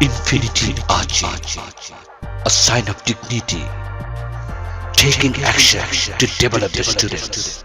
Infinity Ahzee, a sign of dignity, taking action to develop the students.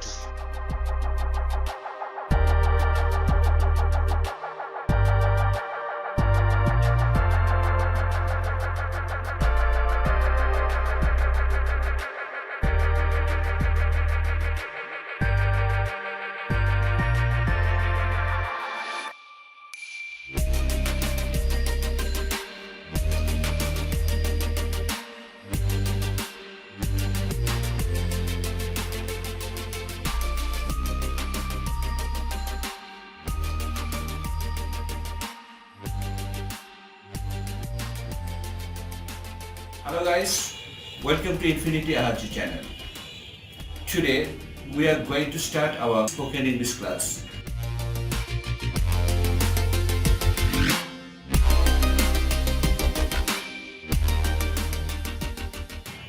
Hello guys, welcome to Infinity Ahzee channel. Today we are going to start our spoken English class.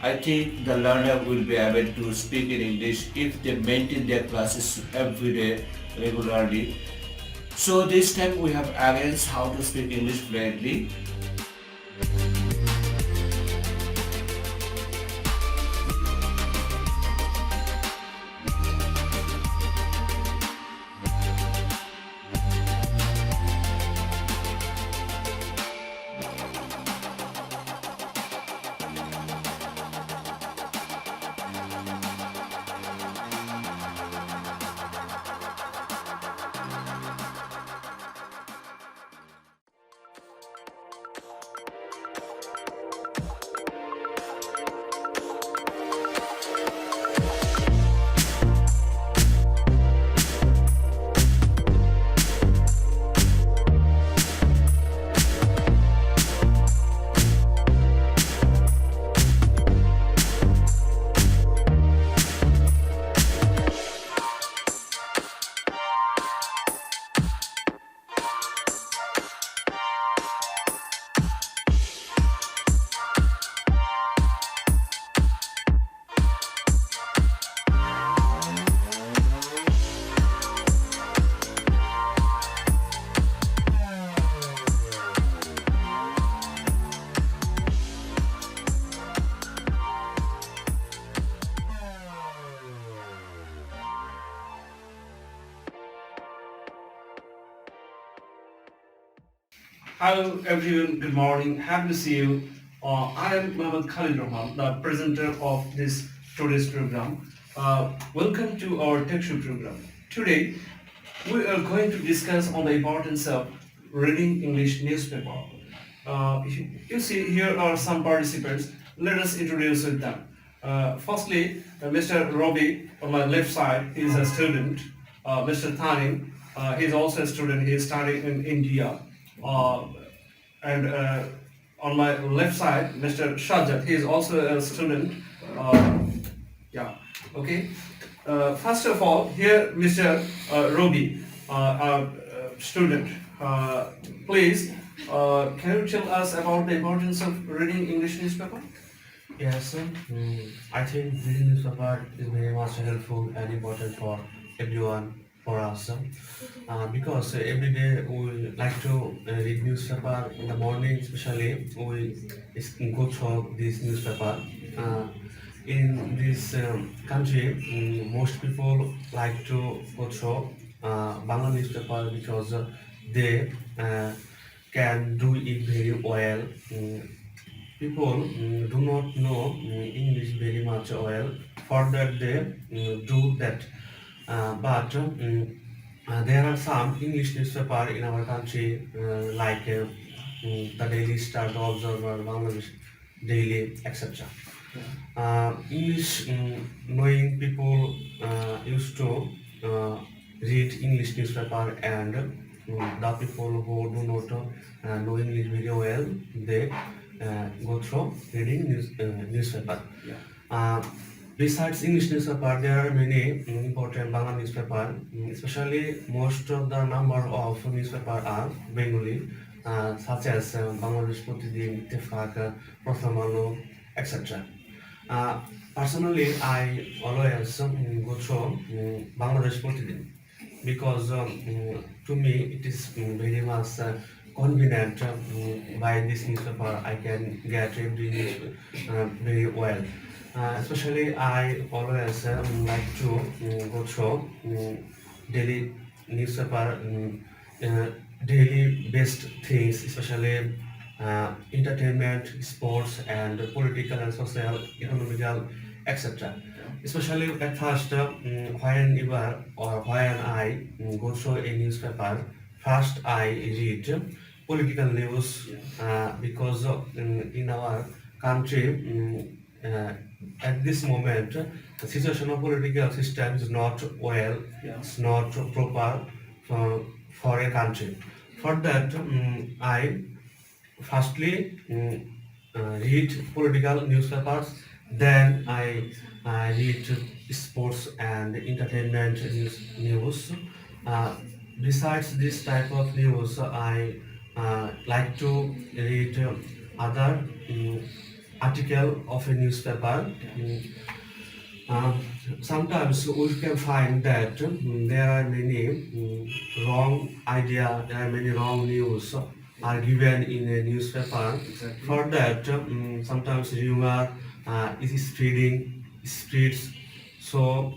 I think the learner will be able to speak in English if they maintain their classes every day regularly. So this time we have arranged how to speak English fluently. Hello everyone, good morning, happy to see you. I am Mohammed Khalid Rahman, the presenter of this today's program. Welcome to our Tech Show program. Today we are going to discuss on the importance of reading English newspaper. You see here are some participants. Let us introduce with them. Firstly, Mr. Robbie on my left side is a student. Mr. Thanim, he is also a student. He is studying in India. Uh, and on my left side, Mr. Shajat, he is also a student. Yeah, okay. First of all, here Mr. Robi, student. Please, can you tell us about the importance of reading English newspaper? Yes, I think reading newspaper is very much helpful and important for everyone, for us, because every day we like to read newspaper in the morning, especially we go through this newspaper. In this country, most people like to go through Bangla newspaper because they can do it very well. People do not know English very much well. Further, they do that. But there are some English newspaper in our country, like the Daily Star, the Observer, Bangladesh Daily, etc. English knowing people used to read English newspaper, and the people who do not know English very well, they go through reading newspaper. Yeah. Uh, Besides English newspaper, there are many important Bangla newspaper, especially most of the number of newspaper are Bengali, such as Bangladesh Pratidin, Ittifaq, Pratham Aalo, etc. Uh, Personally, I always go through Bangladesh Pratidin because to me it is very much convenient. By this newspaper, I can get every news very well. Especially, I always like to go through daily newspaper, uh, daily based things, especially entertainment, sports, and political and social, economical, etc. Especially at first, whenever or when I go through a newspaper, first I read political news because in our country, at this moment, the situation of political system is not well, it's not proper for a country. For that, I firstly read political newspapers, then I read sports and entertainment news. Uh, Besides this type of news, I like to read other article of a newspaper. Uh, Sometimes we can find that there are many wrong idea, there are many wrong news are given in a newspaper. Exactly. For that, sometimes rumor is spreads, so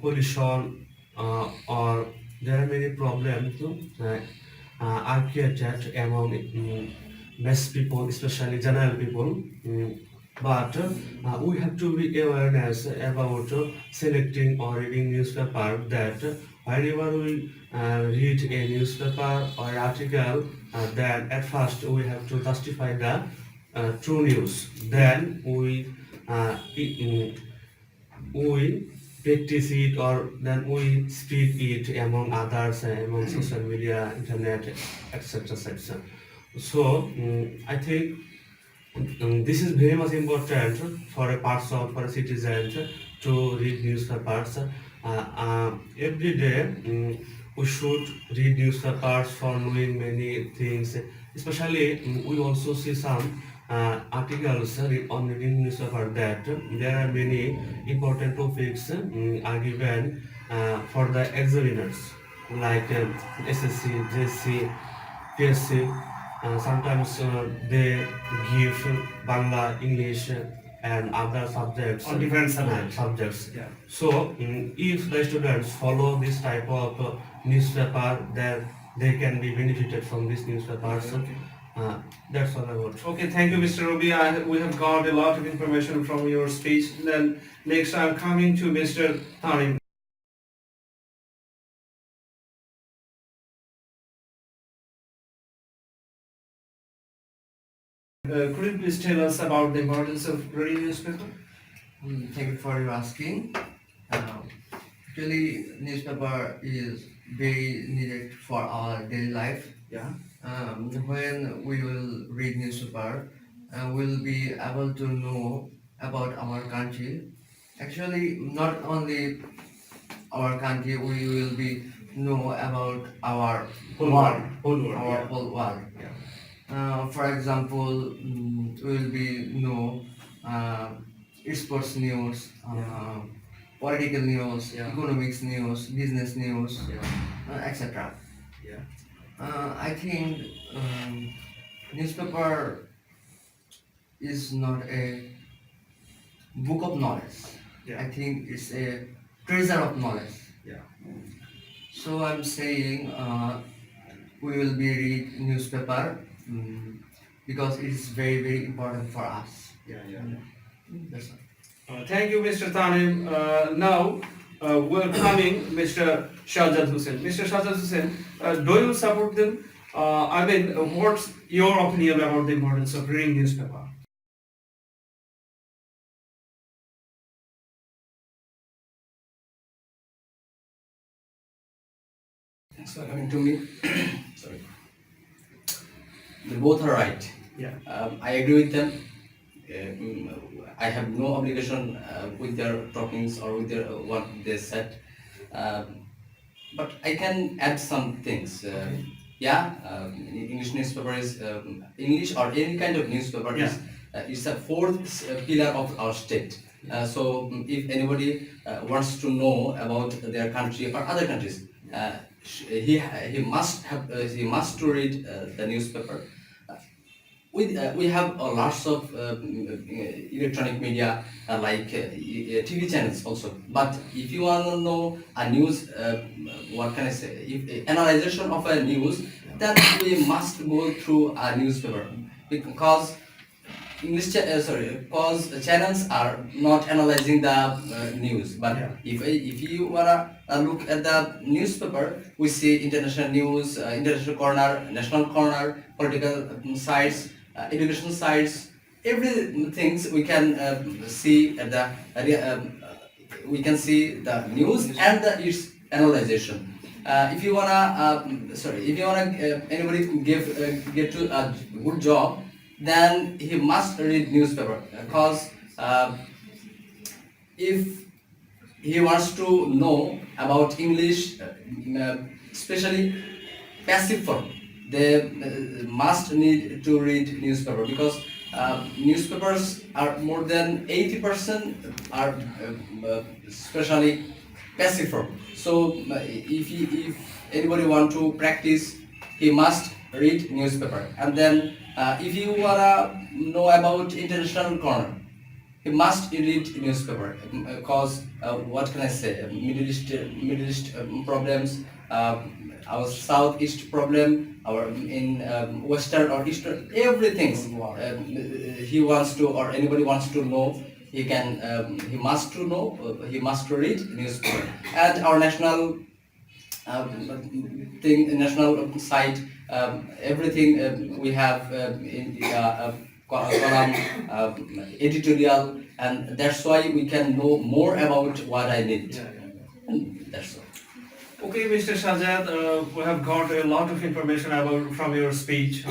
pollution or there are many problems are created among mass people, especially general people. But we have to be awareness about selecting or reading newspaper that whenever we read a newspaper or article, then at first we have to justify the true news. Then we practice it or then we spread it among others, among social media, internet, etc. etc. So I think this is very much important for a person, for a citizen to read newspapers. Every day we should read newspapers for knowing many things. Especially we also see some articles on reading newspaper that there are many important topics are given for the examiners like SSC, JC, PSC. Sometimes they give Bangla, English, and other subjects. On different subjects. Yeah. So, if the students follow this type of newspaper, then they can be benefited from this newspapers. Okay. That's all about. Okay, thank you, Mr. Ruby. We have got a lot of information from your speech. Then next, I'm coming to Mr. Tarim. Could you please tell us about the importance of reading newspaper? Thank you for your asking. Actually, newspaper is very needed for our daily life. Yeah. When we will read newspaper, we'll be able to know about our country. Actually, not only our country, we will be know about our Whole world, Whole world. our Yeah. whole world. Yeah. For example, we will be know sports news, political news, Yeah. economics news, business news, Yeah. etc. Yeah. I think newspaper is not a book of knowledge. Yeah. I think it's a treasure of knowledge. Yeah. So I'm saying we will be read newspaper because it is very very important for us. Yeah. That's all. Thank you, Mr. Tanim. Now, welcoming Mr. Shahjad Hussain. Mr. Shahjad Hussain, do you support them? What's your opinion about the importance of reading newspaper? Thanks for coming to me. Sorry. They both are right. Yeah. I agree with them. I have no obligation with their talkings or with their what they said. But I can add some things. Yeah, English newspaper is English or any kind of newspaper is a fourth pillar of our state. So if anybody wants to know about their country or other countries, he must to read the newspaper. We have lots of electronic media like TV channels also. But if you want to know a news, what can I say? If analyzation of a news, then we must go through a newspaper because because channels are not analyzing the news. But Yeah. if you wanna look at the newspaper, we see international news, international corner, national corner, political sites, education sites, everything we can see at the we can see the news and its analyzation. If you wanna if you wanna anybody get to a good job, then he must read newspaper because if he wants to know about English, especially passive form, they must need to read newspaper because newspapers are more than 80% are especially passive form. So if anybody want to practice, he must read newspaper. And then if you wanna know about international corner, he must read newspaper because what can I say? Middle East problems, our Southeast problem, our in Western or Eastern, everything. He wants to, or anybody wants to know. He can. He must to know. He must to read newspaper. And our national national site, everything we have in column, editorial, and that's why we can know more about what I need. And that's all. Okay, Mr. Shahzad, we have got a lot of information about from your speech.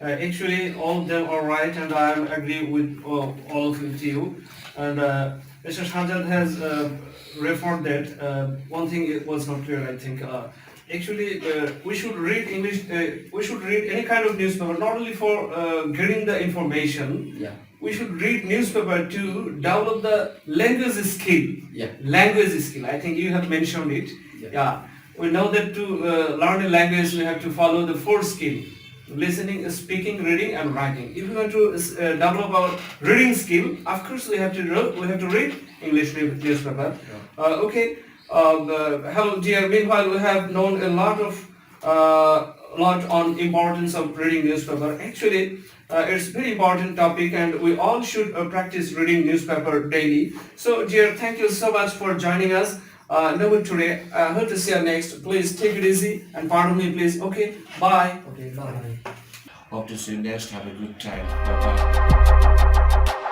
Actually, all of them are right, and I agree with all of you. And Mr. Shahzad has referred that one thing it was not clear. I think actually we should read English. We should read any kind of newspaper, not only for getting the information. Yeah. We should read newspaper to develop the language skill. Yeah. Language skill. I think you have mentioned it. Yeah. We know that to learn a language, we have to follow the four skill: listening, speaking, reading, and writing. If we want to develop our reading skill, of course we have to read English newspaper. Okay. Hello, dear. Meanwhile, we have known a lot on importance of reading newspaper. Actually, it's very important topic, and we all should practice reading newspaper daily. So, dear, thank you so much for joining us. Never today. I hope to see you next. Please take it easy and pardon me, please. Okay. Bye. Okay, bye. Hope to see you next. Have a good time. Bye bye.